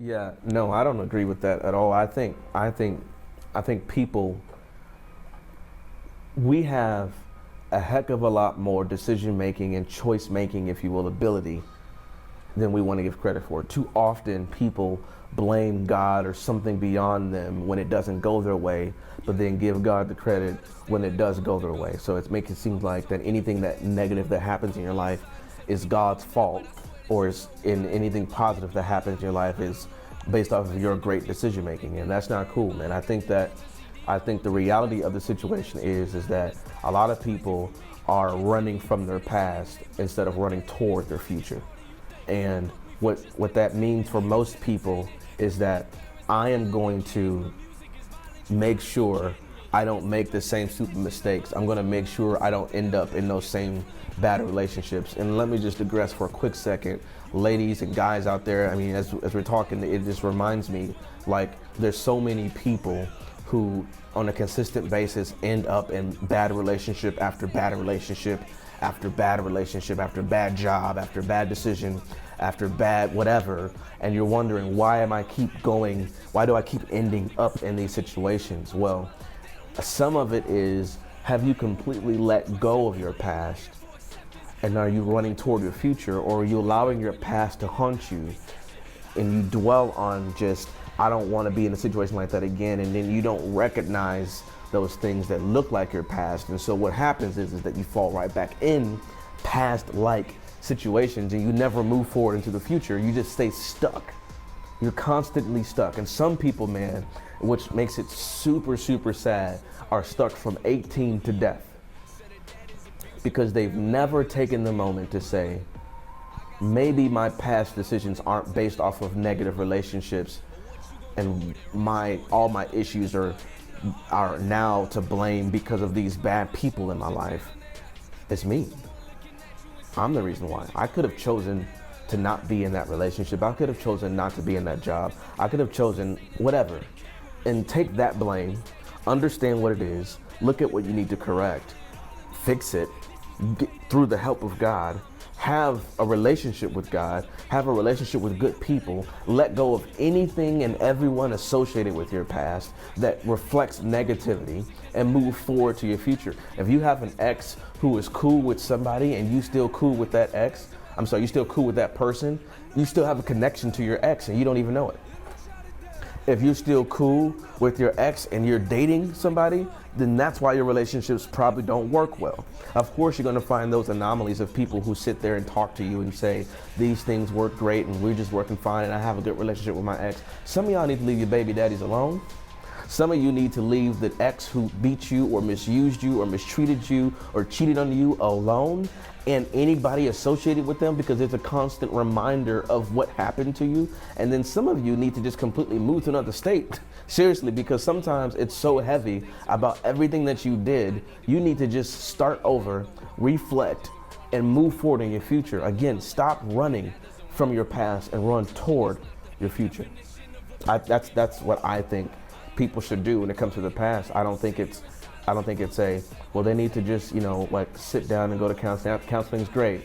Yeah, no, I don't agree with that at all. I think people, we have a heck of a lot more decision making and choice making, if you will, ability than we want to give credit for. Too often, people blame God or something beyond them when it doesn't go their way, but then give God the credit when it does go their way. So it's making it seem like that anything that negative that happens in your life is God's fault, or is in anything positive that happens in your life is based off of your great decision making, and that's not cool, man. I think the reality of the situation is that a lot of people are running from their past instead of running toward their future. And what that means for most people is that I am going to make sure I don't make the same stupid mistakes. I'm going to make sure I don't end up in those same bad relationships. And let me just digress for a quick second. Ladies and guys out there, I mean, as we're talking, it just reminds me, like, there's so many people who on a consistent basis end up in bad relationship after bad relationship after bad relationship after bad job after bad decision after bad whatever, and you're wondering, why am I keep going, why do I keep ending up in these situations? Well, some of it is, have you completely let go of your past, and are you running toward your future, or are you allowing your past to haunt you and you dwell on just, I don't want to be in a situation like that again, and then you don't recognize those things that look like your past. And so what happens is that you fall right back in past like situations, and you never move forward into the future. You just stay stuck. You're constantly stuck. And some people, man, which makes it super, super sad, are stuck from 18 to death because they've never taken the moment to say, maybe my past decisions aren't based off of negative relationships, and all my issues are now to blame because of these bad people in my life. It's me. I'm the reason why. I could have chosen to not be in that relationship. I could have chosen not to be in that job. I could have chosen whatever. And take that blame, understand what it is, look at what you need to correct, fix it through the help of God, have a relationship with God, have a relationship with good people, let go of anything and everyone associated with your past that reflects negativity, and move forward to your future. If you have an ex who is cool with somebody and you still cool with that ex, you still cool with that person, you still have a connection to your ex and you don't even know it. If you're still cool with your ex and you're dating somebody, then that's why your relationships probably don't work well. Of course, you're going to find those anomalies of people who sit there and talk to you and say, these things work great and we're just working fine and I have a good relationship with my ex. Some of y'all need to leave your baby daddies alone. Some of you need to leave the ex who beat you or misused you or mistreated you or cheated on you alone, and anybody associated with them, because it's a constant reminder of what happened to you. And then some of you need to just completely move to another state. Seriously, because sometimes it's so heavy about everything that you did. You need to just start over, reflect, and move forward in your future. Again, stop running from your past and run toward your future. That's what I think people should do when it comes to the past. I don't think it's well, they need to just, like, sit down and go to counseling. Counseling's great.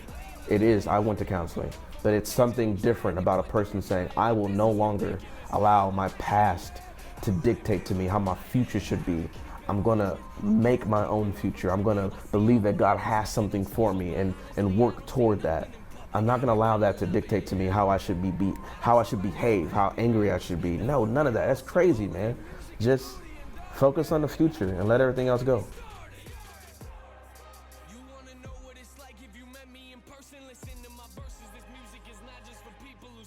It is. I went to counseling. But it's something different about a person saying, I will no longer allow my past to dictate to me how my future should be. I'm going to make my own future. I'm going to believe that God has something for me and work toward that. I'm not going to allow that to dictate to me how I should how I should behave, how angry I should be. No, none of that. That's crazy, man. Just focus on the future and let everything else go. You wanna know what it's like if you met me in person? Listen to my verses. This music is not just for people who